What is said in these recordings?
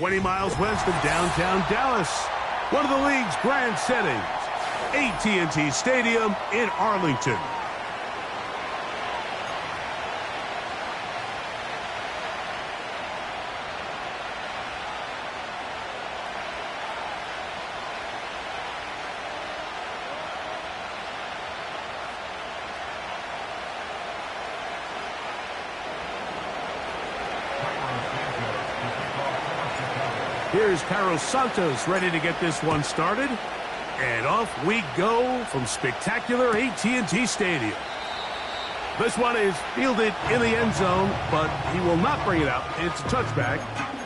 20 miles west of downtown Dallas. One of the league's grand settings, AT&T Stadium in Arlington. Here's Carlos Santos ready to get this one started. And off we go from spectacular AT&T Stadium. This one is fielded in the end zone, but he will not bring it out. It's a touchback,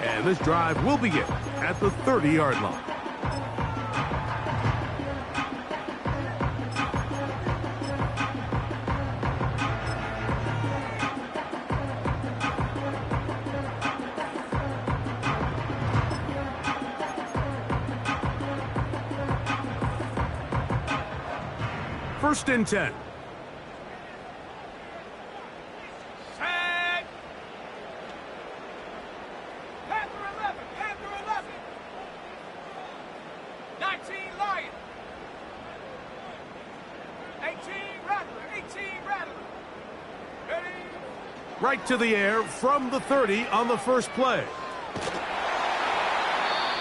and this drive will begin at the 30-yard line. First and 10. Set. Panther 11. Panther 11. 19 Lion. 18 Rattler. 18 Rattler. Ready. Right to the air from the 30 on the first play.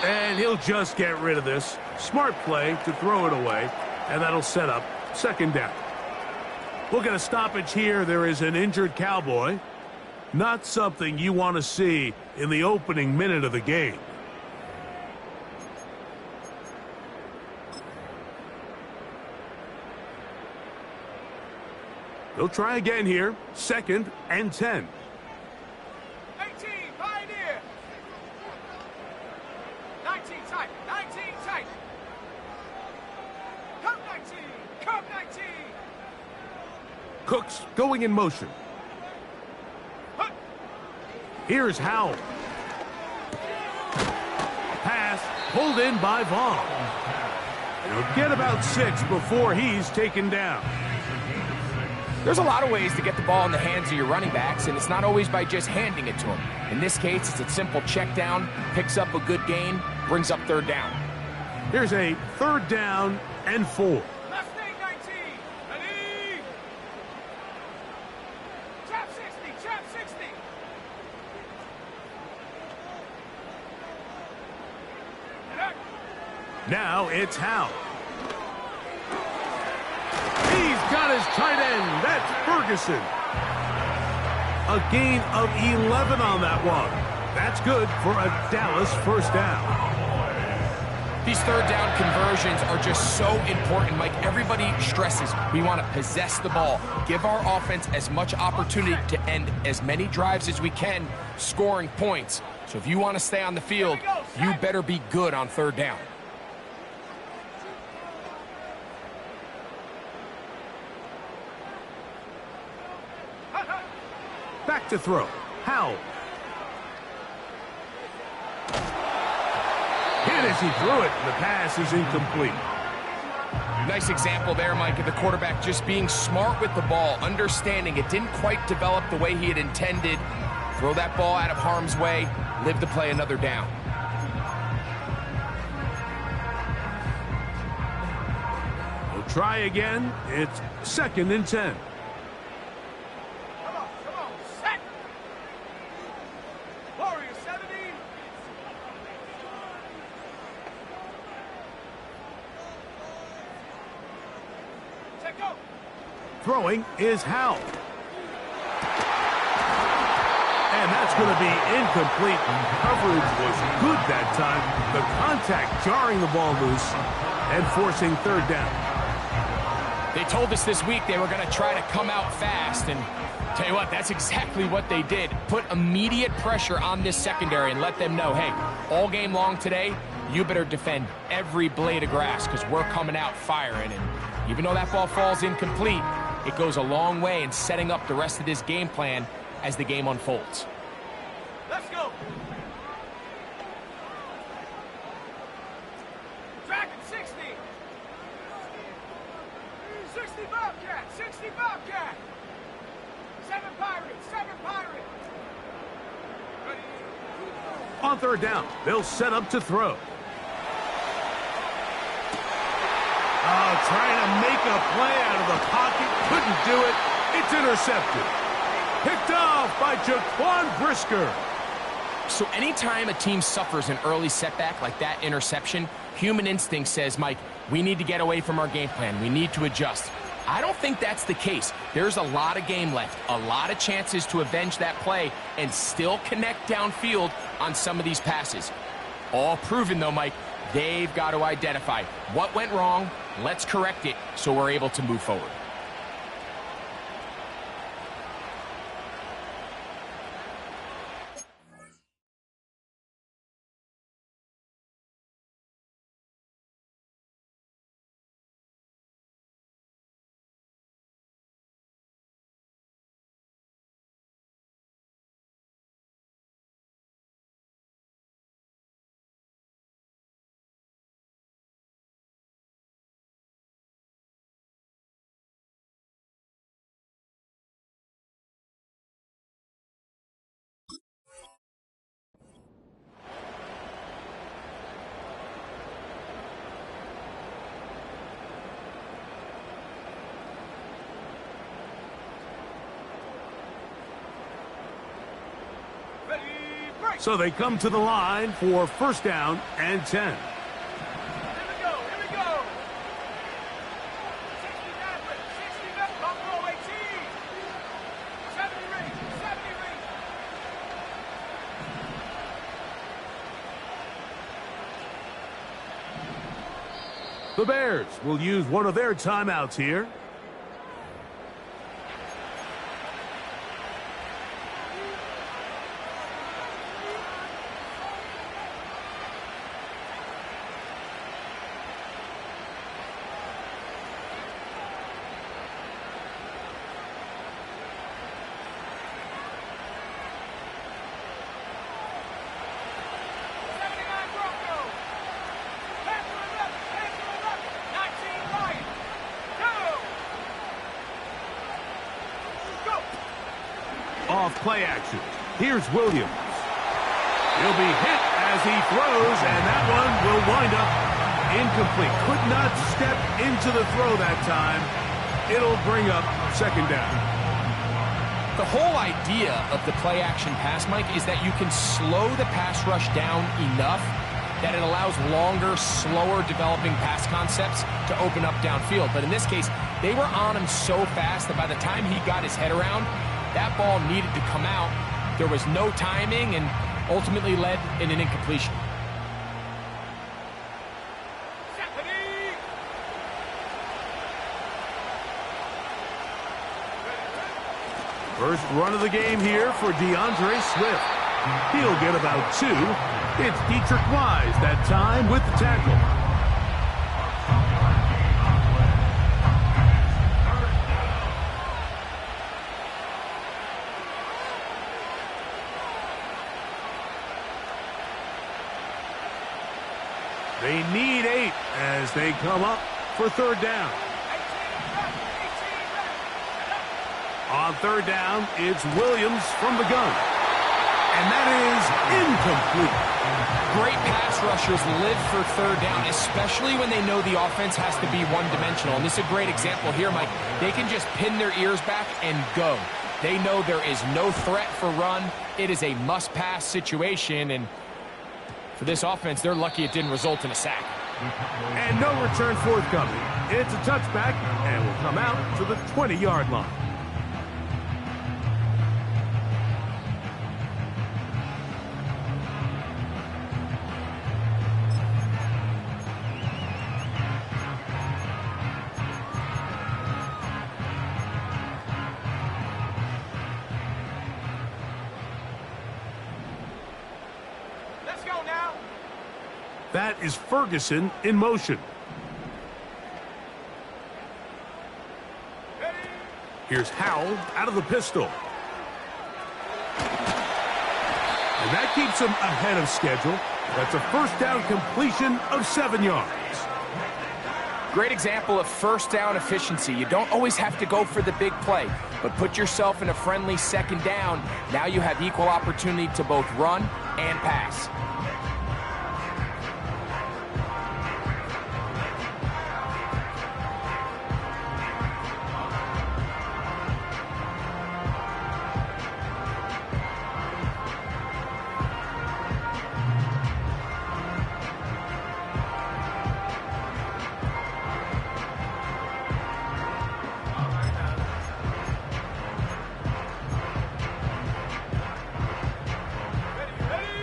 And he'll just get rid of this. Smart play to throw it away, and that'll set up second down. We'll get a stoppage here. There is an injured Cowboy. Not something you want to see in the opening minute of the game. They'll try again here. Second and 10. 18 Pioneer. 19 tight. 19 tight. Come 19. Come 19. Cooks going in motion. Here's Howell. Pass pulled in by Vaughn. He'll get about 6 before he's taken down. There's a lot of ways to get the ball in the hands of your running backs, and it's not always by just handing it to them. In this case, it's a simple check down, picks up a good gain, brings up third down. Here's a third down and 4. Mustang 19. Ready. Trap 60. Trap 60. Now it's Howell. He's got his tight end. That's Ferguson. A gain of 11 on that one. That's good for a Dallas first down. These third down conversions are just so important, Mike. Everybody stresses we want to possess the ball, give our offense as much opportunity to end as many drives as we can, scoring points. So if you want to stay on the field, you better be good on third down. Back to throw. Howell. Hit as he threw it. The pass is incomplete. Nice example there, Mike, of the quarterback just being smart with the ball, understanding it didn't quite develop the way he had intended. Throw that ball out of harm's way, live to play another down. We'll try again. It's second and 10. Throwing is Howell. And that's going to be incomplete. Coverage was good that time. The contact jarring the ball loose and forcing third down. They told us this week they were going to try to come out fast, and tell you what, that's exactly what they did. Put immediate pressure on this secondary and let them know, hey, all game long today, you better defend every blade of grass because we're coming out firing. And even though that ball falls incomplete, it goes a long way in setting up the rest of this game plan as the game unfolds. Let's go. Dragon 60. 60 Bobcat. 60 Bobcat. 7 Pirate. 7 Pirate. Ready. On third down, they'll set up to throw. Trying to make a play out of the pocket. Couldn't do it. It's intercepted. Picked off by Jaquan Brisker. So anytime a team suffers an early setback like that interception, human instinct says, Mike, we need to get away from our game plan. We need to adjust. I don't think that's the case. There's a lot of game left, a lot of chances to avenge that play and still connect downfield on some of these passes. All proven, though, Mike, they've got to identify what went wrong. Let's correct it so we're able to move forward. So they come to the line for first down and 10. Here we go, here we go. 60 Maverick, 60 Maverick, Buffalo 18. 70 ring, 70 ring. The Bears will use one of their timeouts here. Off play action. Here's Williams. He'll be hit as he throws, and that one will wind up incomplete. Could not step into the throw that time. It'll bring up second down. The whole idea of the play action pass, Mike, is that you can slow the pass rush down enough that it allows longer, slower developing pass concepts to open up downfield. But in this case, they were on him so fast that by the time he got his head around, that ball needed to come out. There was no timing and ultimately led in an incompletion. First run of the game here for DeAndre Swift. He'll get about 2. It's Dietrich Wise that time with the tackle. They need 8 as they come up for third down. On third down, it's Williams from the gun. And that is incomplete. Great pass rushers live for third down, especially when they know the offense has to be one-dimensional. And this is a great example here, Mike. They can just pin their ears back and go. They know there is no threat for run. It is a must-pass situation, and for this offense, they're lucky it didn't result in a sack. And no return forthcoming. It's a touchback, and will come out to the 20-yard line. That is Ferguson in motion. Here's Howell out of the pistol. And that keeps him ahead of schedule. That's a first down completion of 7 yards. Great example of first down efficiency. You don't always have to go for the big play, but put yourself in a friendly second down. Now you have equal opportunity to both run and pass.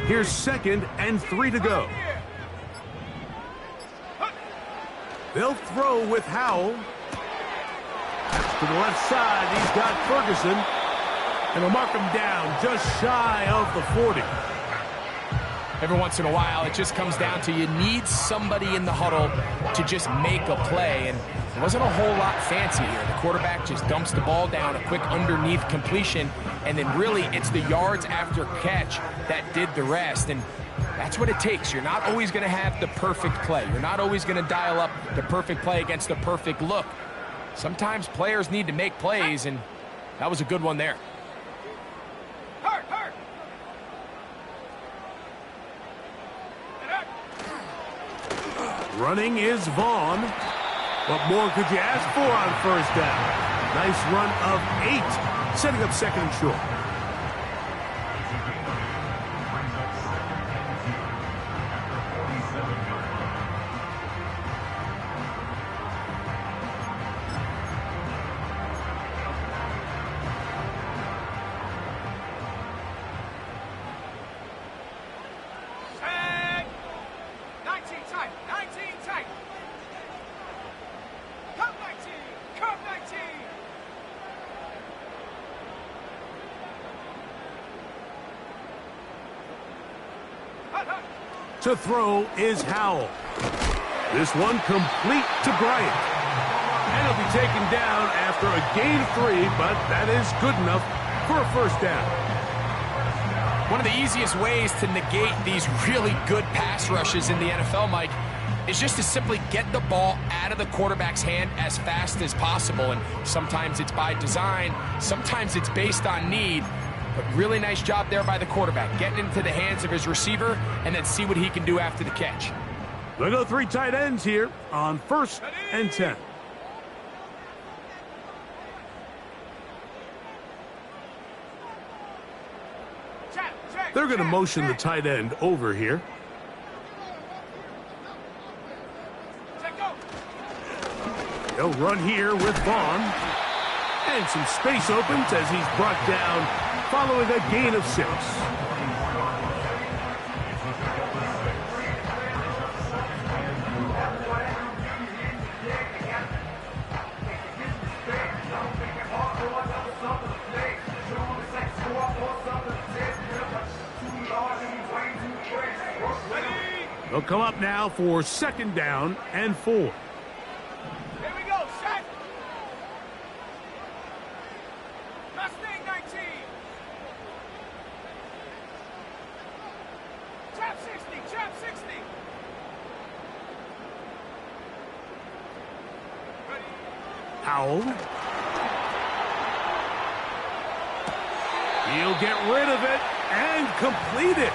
Here's 2nd and 3 to go. They'll throw with Howell. To the left side, he's got Ferguson. And they'll mark him down just shy of the 40. Every once in a while, it just comes down to you need somebody in the huddle to just make a play. And it wasn't a whole lot fancy here. The quarterback just dumps the ball down, a quick underneath completion, and then really it's the yards after catch that did the rest. And that's what it takes. You're not always going to have the perfect play. You're not always going to dial up the perfect play against the perfect look. Sometimes players need to make plays, and that was a good one there. Running is Vaughn. What more could you ask for on first down? Nice run of 8, setting up 2nd and short. To throw is Howell. This one complete to Bryant. And he'll be taken down after a gain of 3, but that is good enough for a first down. One of the easiest ways to negate these really good pass rushes in the NFL, Mike, is just to simply get the ball out of the quarterback's hand as fast as possible. And sometimes it's by design, sometimes it's based on need. But really nice job there by the quarterback, getting into the hands of his receiver and then see what he can do after the catch. They'll go 3 tight ends here on 1st and 10. They're going to motion the tight end over here. They'll run here with Vaughn. And some space opens as he's brought down following a gain of 6. They'll come up now for 2nd down and 4. Howell. He'll get rid of it and complete it.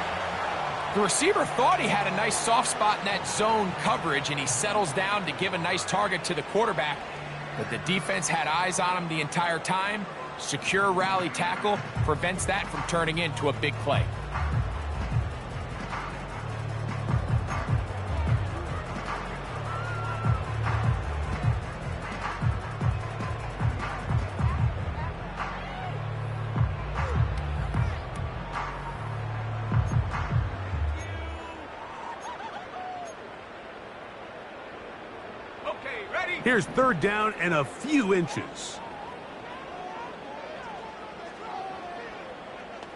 The receiver thought he had a nice soft spot in that zone coverage, and he settles down to give a nice target to the quarterback. But the defense had eyes on him the entire time. Secure rally tackle prevents that from turning into a big play. Here's 3rd down and a few inches.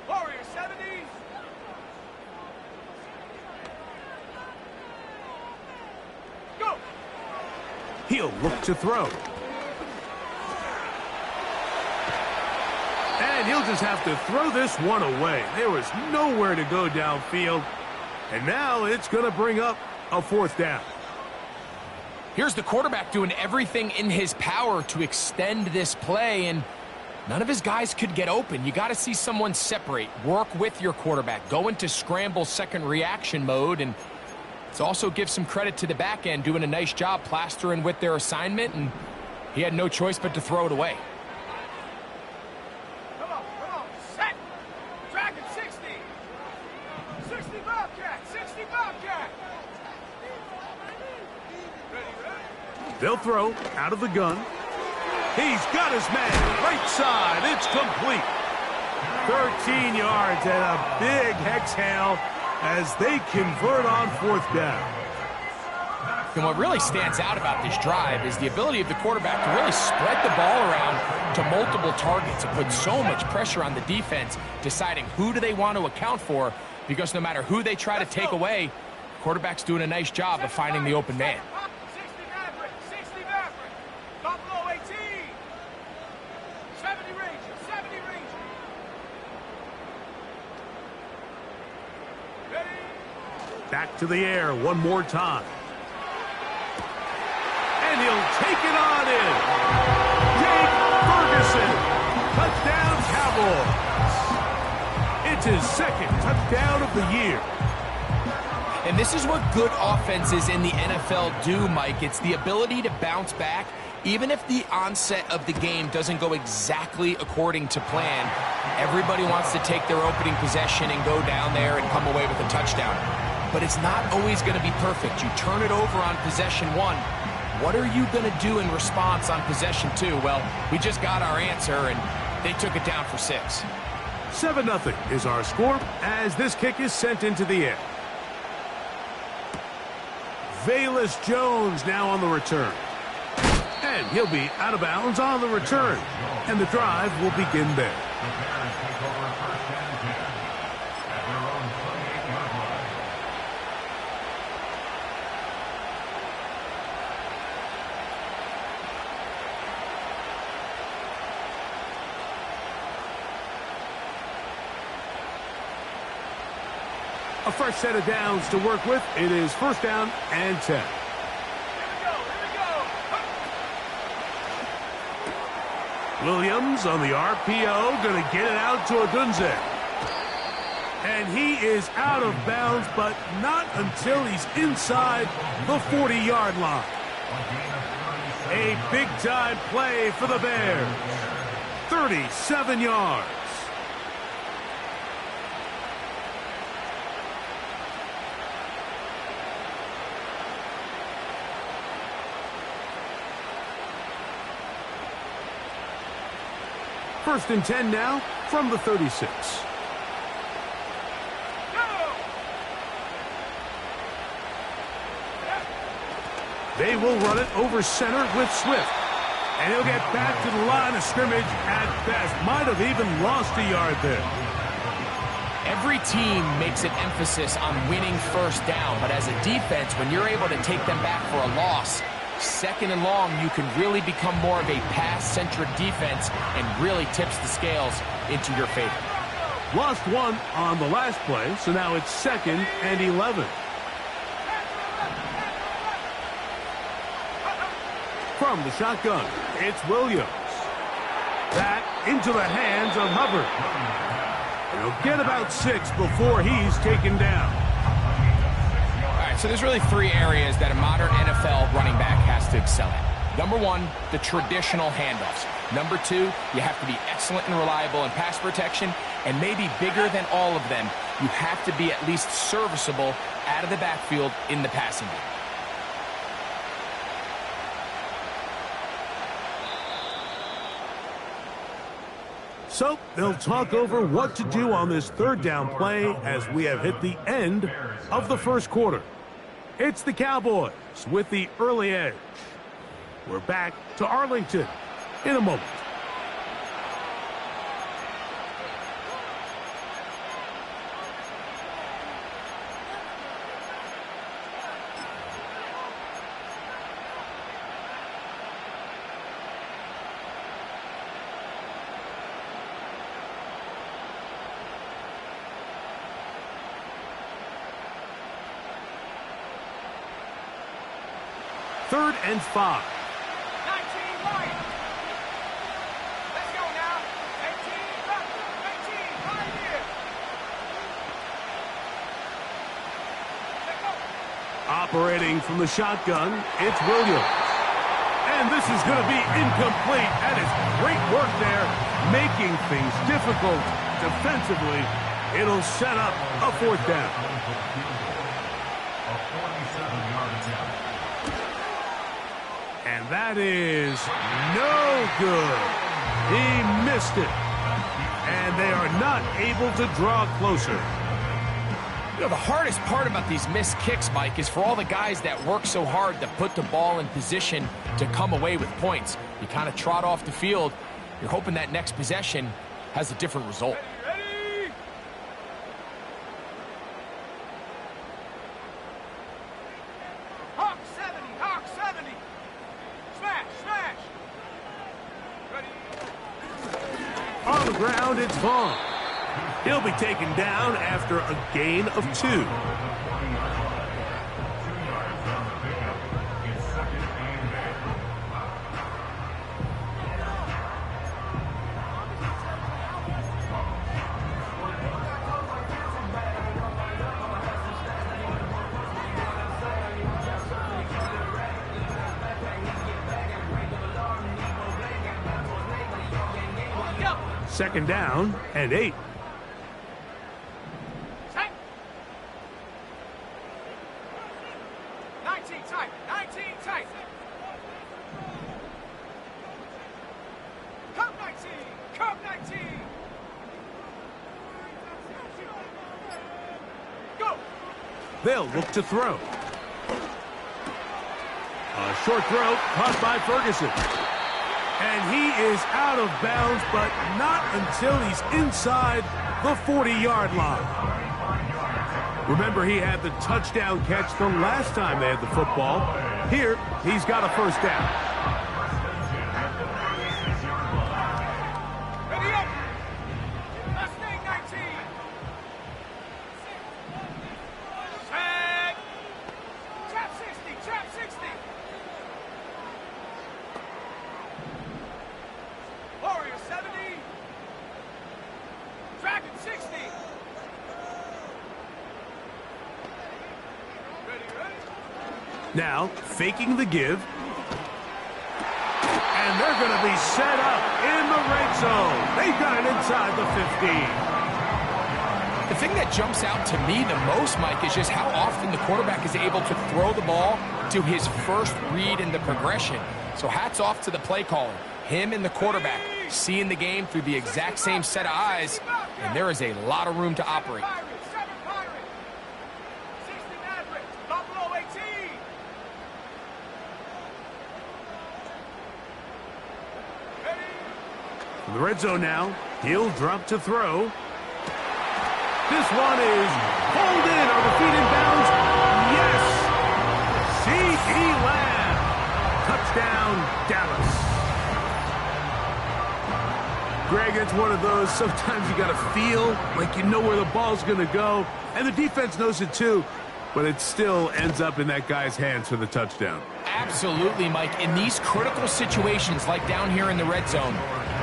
Warrior 70s. Go. He'll look to throw. And he'll just have to throw this one away. There was nowhere to go downfield. And now it's going to bring up a 4th down. Here's the quarterback doing everything in his power to extend this play, and None of his guys could get open. You got to see someone separate, work with your quarterback, go into scramble second reaction mode, and it's also give some credit to the back end doing a nice job plastering with their assignment, and he had no choice but to throw it away. Come on, set. Dragon 60. 60 Bobcat, 60 Bobcat. Ready. They'll throw out of the gun. He's got his man, right side, it's complete. 13 yards and a big exhale as they convert on fourth down. And what really stands out about this drive is the ability of the quarterback to really spread the ball around to multiple targets. It puts so much pressure on the defense, deciding who do they want to account for, because no matter who they try to take away, the quarterback's doing a nice job of finding the open man. 60 Maverick, 60 Maverick. Buffalo 18. 70 Ranger, 70 Ranger. Ready. Back to the air one more time. And he'll take it on in. Jake Ferguson. Touchdown Cowboys. It's his second touchdown of the year. And this is what good offenses in the NFL do, Mike. It's the ability to bounce back. Even if the onset of the game doesn't go exactly according to plan, everybody wants to take their opening possession and go down there and come away with a touchdown. But it's not always going to be perfect. You turn it over on possession one. What are you going to do in response on possession two? Well, we just got our answer, and they took it down for 6. 7-0 is our score as this kick is sent into the air. Velus Jones now on the return. And he'll be out of bounds on the return. And the drive will begin there. A fresh set of downs to work with. It is first down and 10. Williams on the RPO, going to get it out to Odunze. And he is out of bounds, but not until he's inside the 40-yard line. A big-time play for the Bears. 37 yards. First and 10 now from the 36. They will run it over center with Swift. And he'll get back to the line of scrimmage at best. Might have even lost a yard there. Every team makes an emphasis on winning first down, but as a defense, when you're able to take them back for a loss, second and long, you can really become more of a pass-centric defense and really tips the scales into your favor. Lost one on the last play, so now it's 2nd and 11. From the shotgun, it's Williams. That into the hands of Hubbard. He'll get about 6 before he's taken down. So there's really 3 areas that a modern NFL running back has to excel at. Number 1, the traditional handoffs. Number 2, you have to be excellent and reliable in pass protection. And maybe bigger than all of them, you have to be at least serviceable out of the backfield in the passing game. So they'll talk over what to do on this third down play as we have hit the end of the first quarter. It's the Cowboys with the early edge. We're back to Arlington in a moment. Third and 5. 19 right. Let's go now. Operating from the shotgun, it's Williams. And this is going to be incomplete. That is great work there, making things difficult defensively. It'll set up a fourth down. And that is no good. He missed it. And they are not able to draw closer. You know, the hardest part about these missed kicks, Mike, is for all the guys that work so hard to put the ball in position to come away with points. You kind of trot off the field. You're hoping that next possession has a different result. Ready? Hawk 70, Hawk 70. Smash, smash. Ready? On the ground, it's Vaughn. He'll be taken down after a gain of 2. Second down and 8. Tight. 19 tight. 19 tight. Come 19. Come 19. Go. They'll look to throw. A short throw caught by Ferguson. And he is out of bounds, but not until he's inside the 40-yard line. Remember, he had the touchdown catch the last time they had the football. Here, he's got a first down. Ready up. Mustang 19. Set. Trap 60. Trap 60. Warrior 70. Dragon 60. Ready, ready? Now, faking the give. And they're going to be set up in the red zone. They've got it inside the 15. The thing that jumps out to me the most, Mike, is just how often the quarterback is able to throw the ball to his first read in the progression. So hats off to the play caller. Him and the quarterback seeing the game through the exact same set of eyes, and there is a lot of room to operate. Pirates, 7 Pirates. 60 Mavericks. Buffalo 18. Ready? In the red zone now, he'll drop to throw. This one is pulled in on the feet in bounds. Yes! C.D. Lamb. Touchdown, Dallas. Greg, it's one of those, sometimes you got to feel like you know where the ball's going to go, and the defense knows it too, but it still ends up in that guy's hands for the touchdown. Absolutely, Mike. In these critical situations, like down here in the red zone,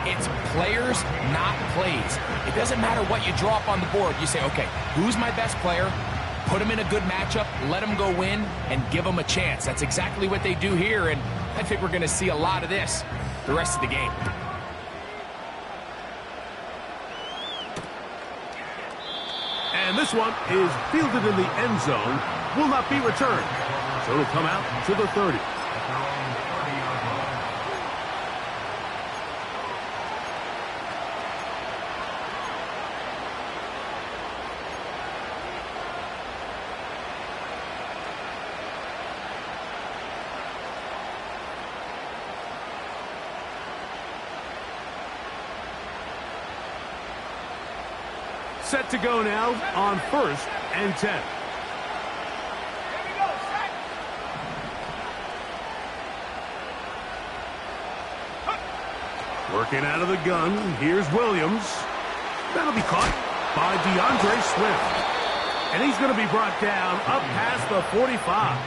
it's players, not plays. It doesn't matter what you draw up on the board. You say, okay, who's my best player? Put him in a good matchup, let him go win, and give him a chance. That's exactly what they do here, and I think we're going to see a lot of this the rest of the game. And this one is fielded in the end zone, will not be returned. So it'll come out to the 30. Set to go now on 1st and 10. Here we go. Set. Working out of the gun, here's Williams. That'll be caught by DeAndre Swift. And he's going to be brought down up past the 45.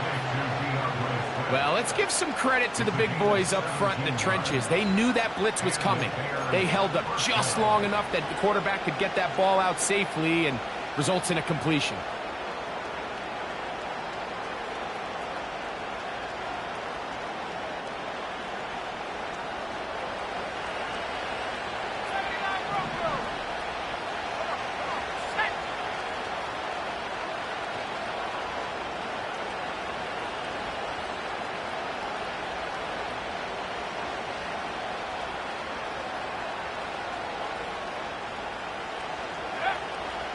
Well, let's give some credit to the big boys up front in the trenches. They knew that blitz was coming. They held up just long enough that the quarterback could get that ball out safely and results in a completion.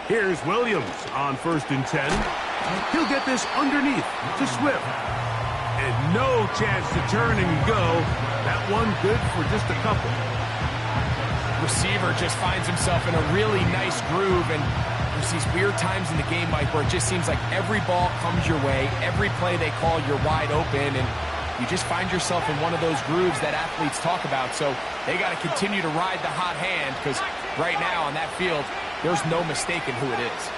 Here's Williams on 1st and 10. He'll get this underneath to Swift. And no chance to turn and go. That one good for just a couple. Receiver just finds himself in a really nice groove, and there's these weird times in the game, Mike, where it just seems like every ball comes your way, every play they call, you're wide open, and you just find yourself in one of those grooves that athletes talk about. So they got to continue to ride the hot hand, because right now on that field, there's no mistaking who it is.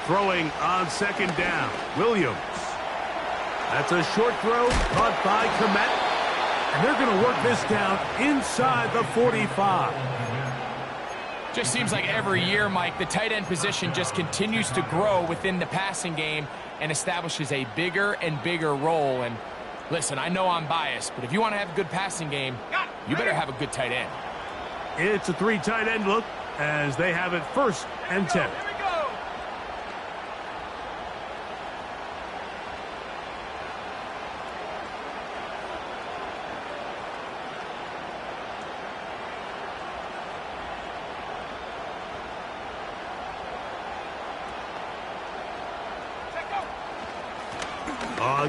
Throwing on 2nd down, Williams. That's a short throw caught by Gaml. And they're going to work this down inside the 45. Just seems like every year, Mike, the tight end position just continues to grow within the passing game and establishes a bigger and bigger role. And listen, I know I'm biased, but if you want to have a good passing game, you better have a good tight end. It's a 3 tight end look as they have it 1st and 10.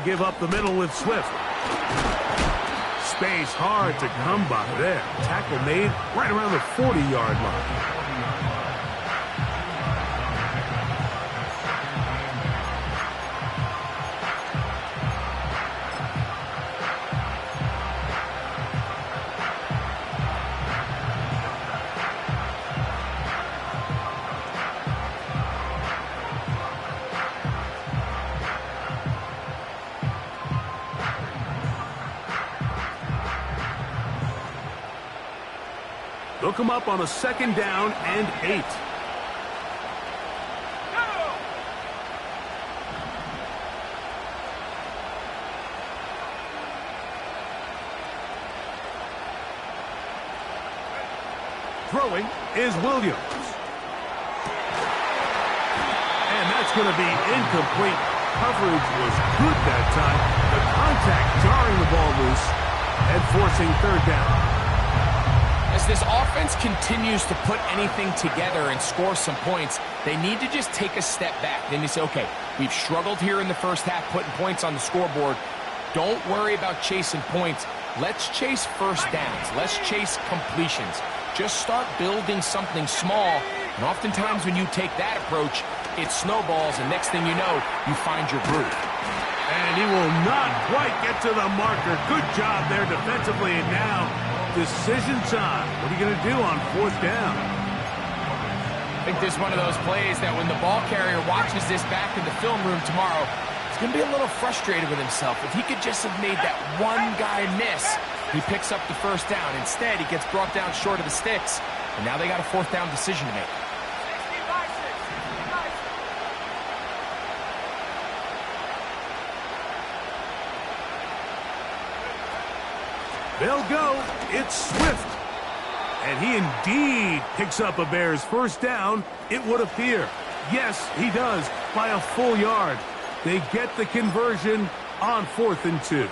Give up the middle with Swift. Space hard to come by there. Tackle made right around the 40-yard line. They'll come up on a 2nd down and 8. Throwing is Williams. And that's going to be incomplete. Coverage was good that time. The contact jarring the ball loose and forcing 3rd down. As this offense continues to put anything together and score some points, they need to just take a step back. Then you say, okay, we've struggled here in the first half putting points on the scoreboard. Don't worry about chasing points. Let's chase 1st downs. Let's chase completions. Just start building something small. And oftentimes when you take that approach, it snowballs, and next thing you know, you find your groove. And he will not quite get to the marker. Good job there defensively, and now decision time. What are you going to do on 4th down? I think this is one of those plays that when the ball carrier watches this back in the film room tomorrow, he's going to be a little frustrated with himself. If he could just have made that one guy miss, he picks up the 1st down. Instead, he gets brought down short of the sticks, and now they got a 4th down decision to make. They'll go. It's Swift. And he indeed picks up a Bears 1st down, it would appear. Yes, he does, by a full yard. They get the conversion on 4th and 2.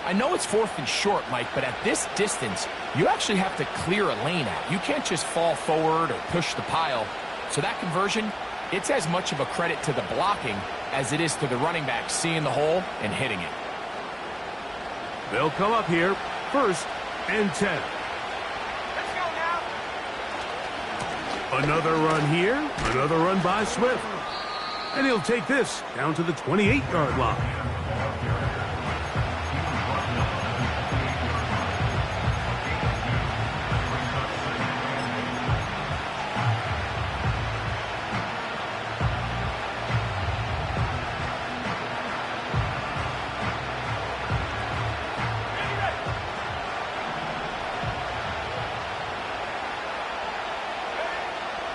I know it's 4th and short, Mike, but at this distance, you actually have to clear a lane out. You can't just fall forward or push the pile. So that conversion, it's as much of a credit to the blocking as it is to the running back seeing the hole and hitting it. They'll come up here, 1st and 10. Let's go now. Another run here, another run by Swift. And he'll take this down to the 28-yard line.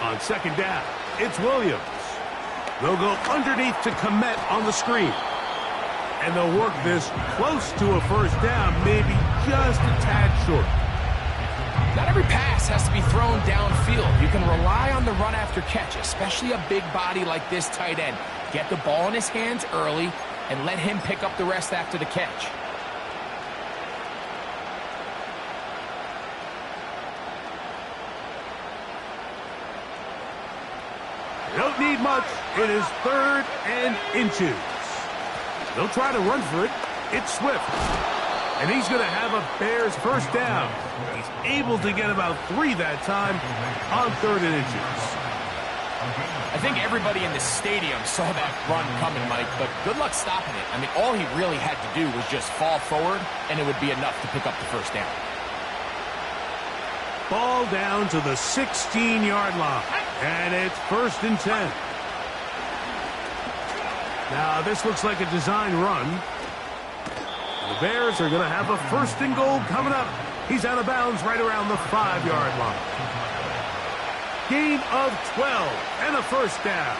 On 2nd down, it's Williams. They'll go underneath to Gaml on the screen. And they'll work this close to a 1st down, maybe just a tad short. Not every pass has to be thrown downfield. You can rely on the run after catch, especially a big body like this tight end. Get the ball in his hands early and let him pick up the rest after the catch. They don't need much. It is 3rd and inches. They'll try to run for it. It's Swift. And he's going to have a Bears first down. He's able to get about 3 that time on 3rd and inches. I think everybody in the stadium saw that run coming, Mike, but good luck stopping it. I mean, all he really had to do was just fall forward, and it would be enough to pick up the first down. Ball down to the 16-yard line, and it's 1st and 10. Now, this looks like a design run. The Bears are going to have a 1st and goal coming up. He's out of bounds right around the 5-yard line. Gain of 12 and a first down.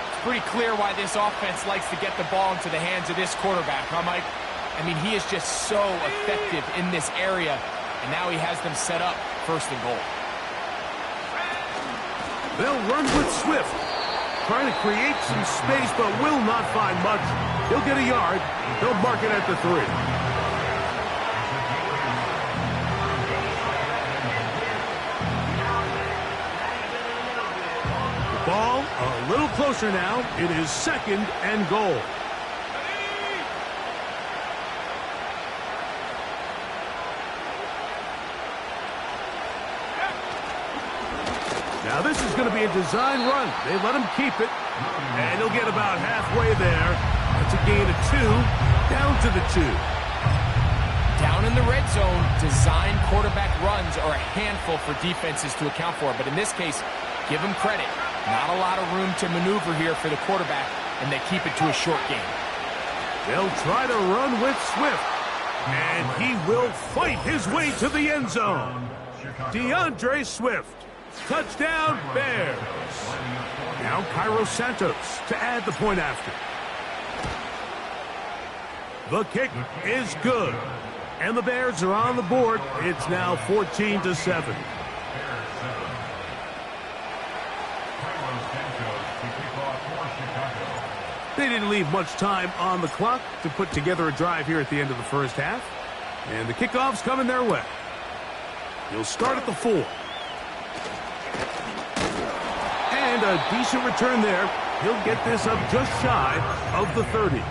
It's pretty clear why this offense likes to get the ball into the hands of this quarterback, huh, Mike? I mean, he is just so effective in this area, and now he has them set up 1st and goal. They'll run with Swift, trying to create some space, but will not find much. He'll get a yard. They'll mark it at the 3. Ball a little closer now. It is 2nd and goal. Now this is going to be a design run. They let him keep it, and he'll get about halfway there. That's a gain of 2, down to the 2. Down in the red zone, design quarterback runs are a handful for defenses to account for, but in this case, give him credit. Not a lot of room to maneuver here for the quarterback, and they keep it to a short game. They'll try to run with Swift, and he will fight his way to the end zone. DeAndre Swift, touchdown Bears. Now Cairo Santos to add the point after. The kick is good, and the Bears are on the board. It's now 14-7. They didn't leave much time on the clock to put together a drive here at the end of the first half. And the kickoff's coming their way. He'll start at the 4. And a decent return there. He'll get this up just shy of the 30.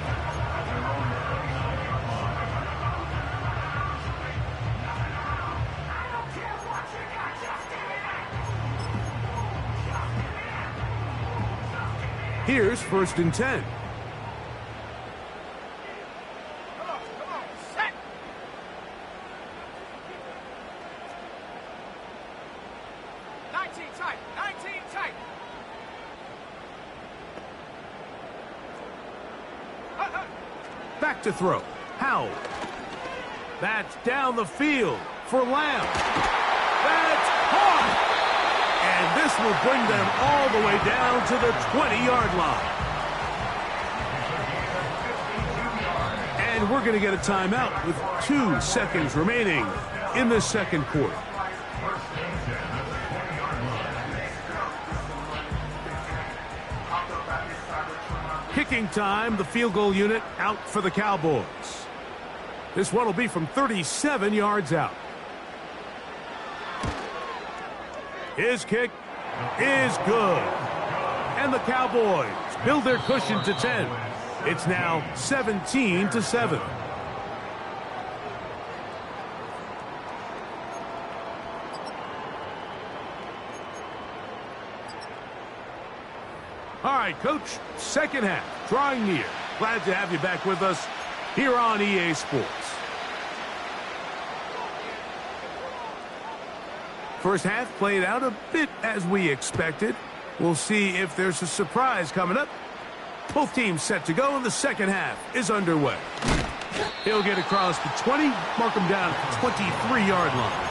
Here's 1st and 10. Come on, set. Nineteen tight. Back to throw. Howell. That's down the field for Lamb. That's caught. And this will bring them all the way down to the 20-yard line. And we're going to get a timeout with 2 seconds remaining in the second quarter. Kicking time, the field goal unit out for the Cowboys. This one will be from 37 yards out. His kick is good. And the Cowboys build their cushion to 10. It's now 17-7. All right, Coach, second half, drawing near. Glad to have you back with us here on EA Sports. First half played out a bit as we expected. We'll see if there's a surprise coming up. Both teams set to go, and the second half is underway. He'll get across the 20, mark him down at the 23-yard line.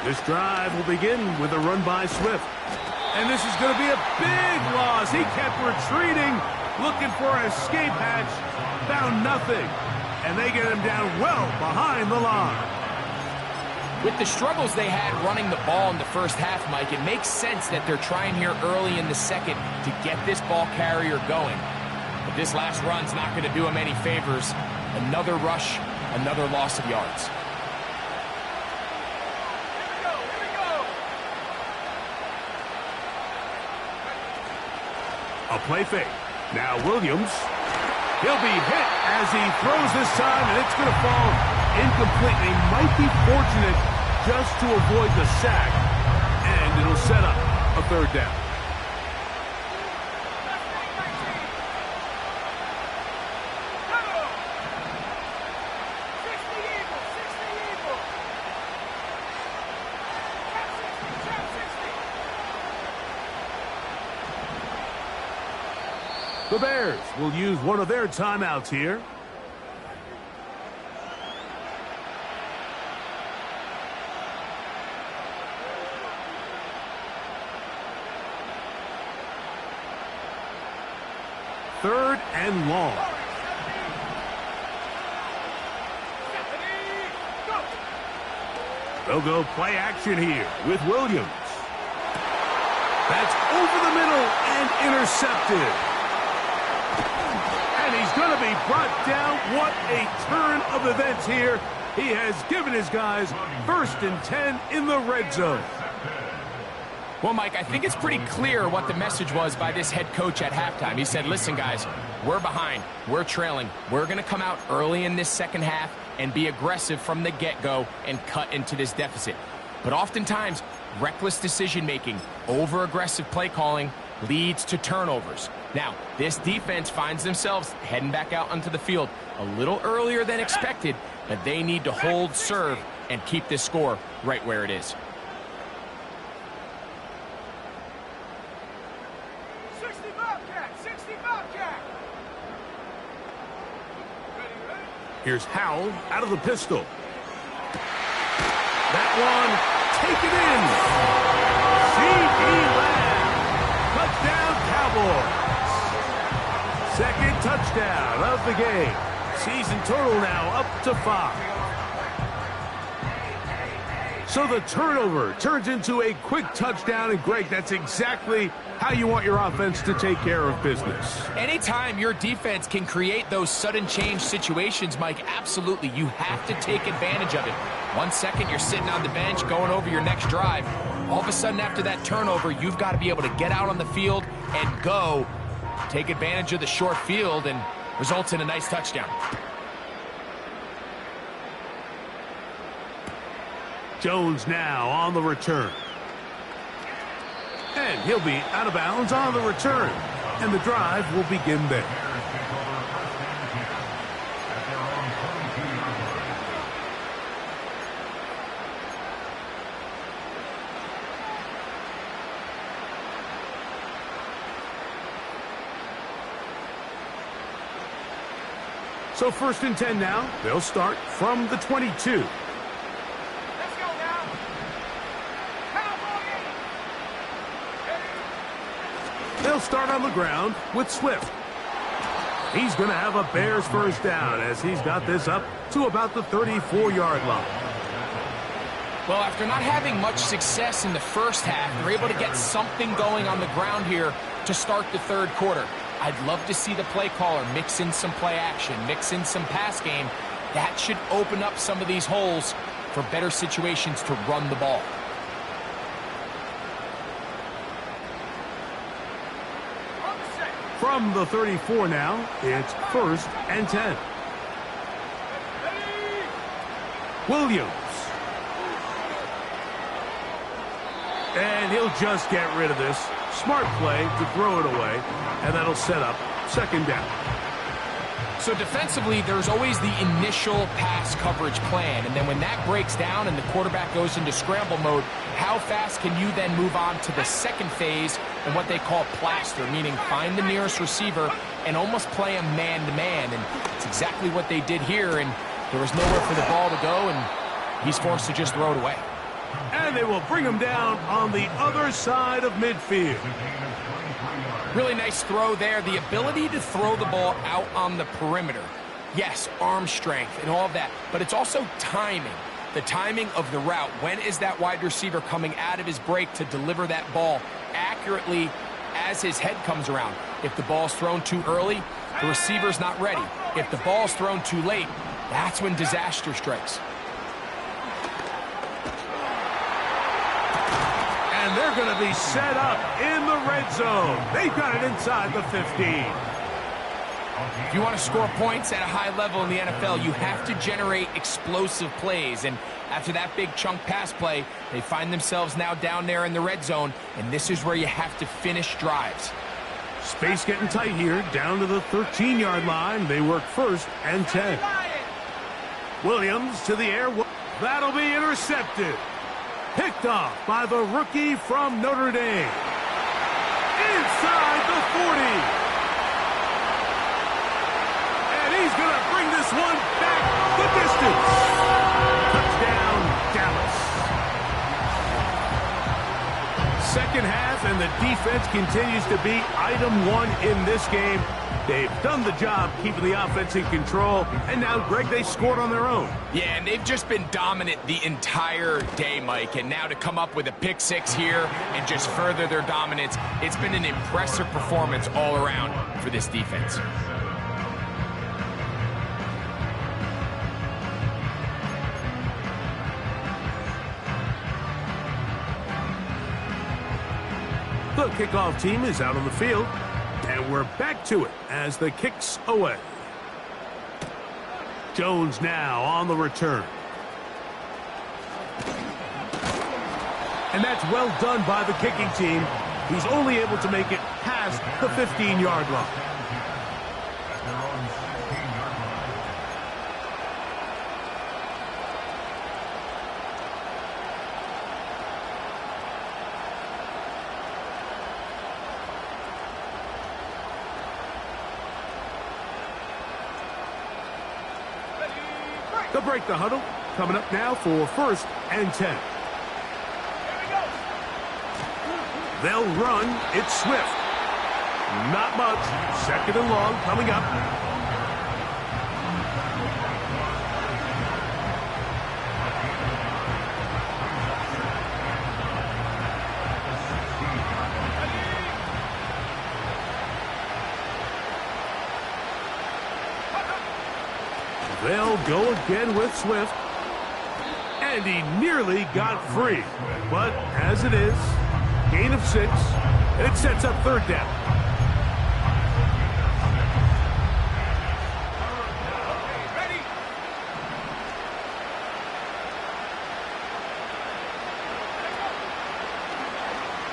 This drive will begin with a run by Swift. And this is going to be a big loss. He kept retreating, looking for an escape hatch, found nothing. And they get him down well behind the line. With the struggles they had running the ball in the first half, Mike, it makes sense that they're trying here early in the second to get this ball carrier going. But this last run's not going to do him any favors. Another rush, another loss of yards. A play fake. Now Williams. He'll be hit as he throws this time, and it's going to fall incompletely. Might be fortunate just to avoid the sack, and it'll set up a third down. The Bears will use one of their timeouts here. Third and long. They'll go play action here with Williams. That's over the middle and intercepted. And he's going to be brought down. What a turn of events here. He has given his guys 1st and 10 in the red zone. Well, Mike, I think it's pretty clear what the message was by this head coach at halftime. He said, listen, guys, we're behind. We're trailing. We're going to come out early in this second half and be aggressive from the get-go and cut into this deficit. But oftentimes, reckless decision-making, over-aggressive play calling leads to turnovers. Now, this defense finds themselves heading back out onto the field a little earlier than expected, but they need to hold serve and keep this score right where it is. 60 Bobcat, 60 Bobcat. Ready? Here's Howell out of the pistol. That one taken in. C.D. Lamb. Touchdown, Cowboys. Second touchdown of the game. Season total now up to 5. So the turnover turns into a quick touchdown, and Greg, that's exactly how you want your offense to take care of business. Anytime your defense can create those sudden change situations, Mike, absolutely, you have to take advantage of it. 1 second, you're sitting on the bench going over your next drive. All of a sudden, after that turnover, you've got to be able to get out on the field and go. Take advantage of the short field, and results in a nice touchdown. Jones now on the return. And he'll be out of bounds on the return. And the drive will begin there. So 1st and 10 now. They'll start from the 22. They'll start on the ground with Swift. He's going to have a Bears first down as he's got this up to about the 34-yard line. Well, after not having much success in the first half, they're able to get something going on the ground here to start the third quarter. I'd love to see the play caller mix in some play action, mix in some pass game. That should open up some of these holes for better situations to run the ball. From the 34 now, it's 1st and 10. Williams. And he'll just get rid of this. Smart play to throw it away, and that'll set up 2nd down. So defensively, there's always the initial pass coverage plan, and then when that breaks down and the quarterback goes into scramble mode, how fast can you then move on to the second phase and what they call plaster, meaning find the nearest receiver and almost play a man-to-man, and it's exactly what they did here, and there was nowhere for the ball to go, and he's forced to just throw it away. And they will bring him down on the other side of midfield. Really nice throw there. The ability to throw the ball out on the perimeter. Yes, arm strength and all of that, but it's also timing. The timing of the route. When is that wide receiver coming out of his break to deliver that ball accurately as his head comes around? If the ball's thrown too early, the receiver's not ready. If the ball's thrown too late, that's when disaster strikes. And they're going to be set up in the red zone. They've got it inside the 15. If you want to score points at a high level in the NFL, you have to generate explosive plays. And after that big chunk pass play, they find themselves now down there in the red zone, and this is where you have to finish drives. Space getting tight here, down to the 13-yard line. They work 1st and 10. Williams to the air. That'll be intercepted. Picked off by the rookie from Notre Dame. Inside the 40. And he's going to bring this one back the distance. Touchdown, Dallas. Second half, and the defense continues to be item 1 in this game. They've done the job keeping the offense in control, and now, Greg, they scored on their own. Yeah, and they've just been dominant the entire day, Mike, and now to come up with a pick 6 here and just further their dominance, it's been an impressive performance all around for this defense. The kickoff team is out on the field, and we're back to it as the kick's away. Jones now on the return. And that's well done by the kicking team. He's only able to make it past the 15-yard line. They'll break the huddle. Coming up now for 1st and 10. They'll run. It's Swift. Not much. 2nd and long coming up. They'll go again with Swift. And he nearly got free. But as it is, gain of 6. And it sets up 3rd down. Ready?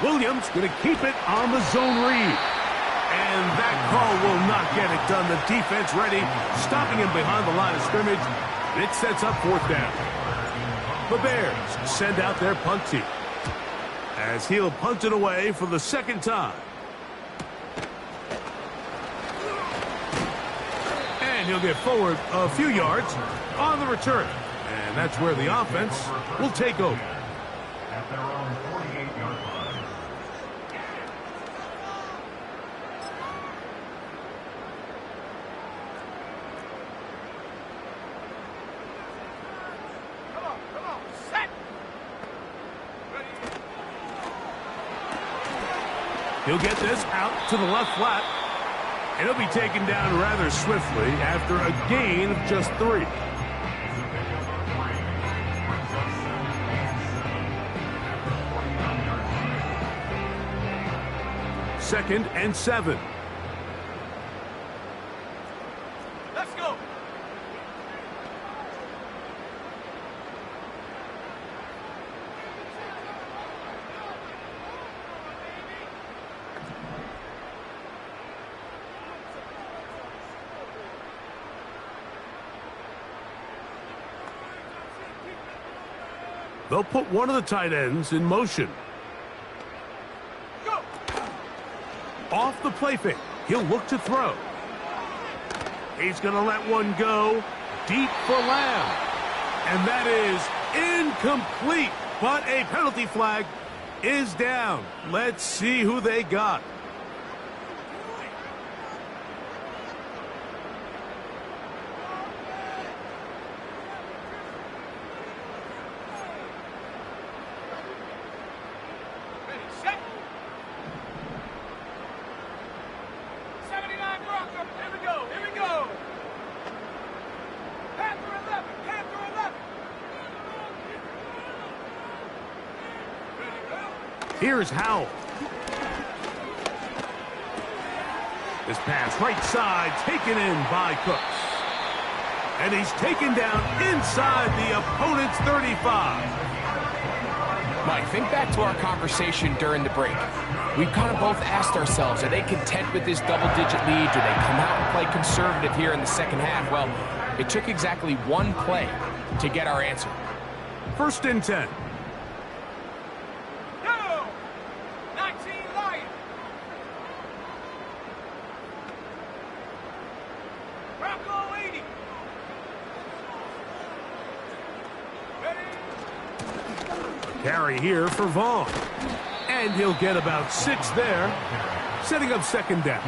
Williams going to keep it on the zone read. And that call will not get it done. The defense ready, stopping him behind the line of scrimmage. It sets up 4th down. The Bears send out their punt team as he'll punt it away for the 2nd time. And he'll get forward a few yards on the return. And that's where the offense will take over. At their own 48-yard line. Come on, set! He'll get this out to the left flat. And he'll be taken down rather swiftly after a gain of just 3. Second and 7. Let's go! They'll put one of the tight ends in motion. Go! Off the play fake. He'll look to throw. He's going to let one go deep for Lamb. And that is incomplete. But a penalty flag is down. Let's see who they got. Ready, set. 79 Bronco. Here we go. Here we go. Panther 11. Panther 11. Ready, go. Here's Howell. This pass right side taken in by Cooks. And he's taken down inside the opponent's 35. Mike, think back to our conversation during the break. We kind of both asked ourselves, are they content with this double-digit lead? Do they come out and play conservative here in the second half? Well, it took exactly one play to get our answer. 1st and 10. Go. 19 Lions. Bronco 80. Ready. Carry here for Vaughn. And he'll get about 6 there, setting up 2nd down.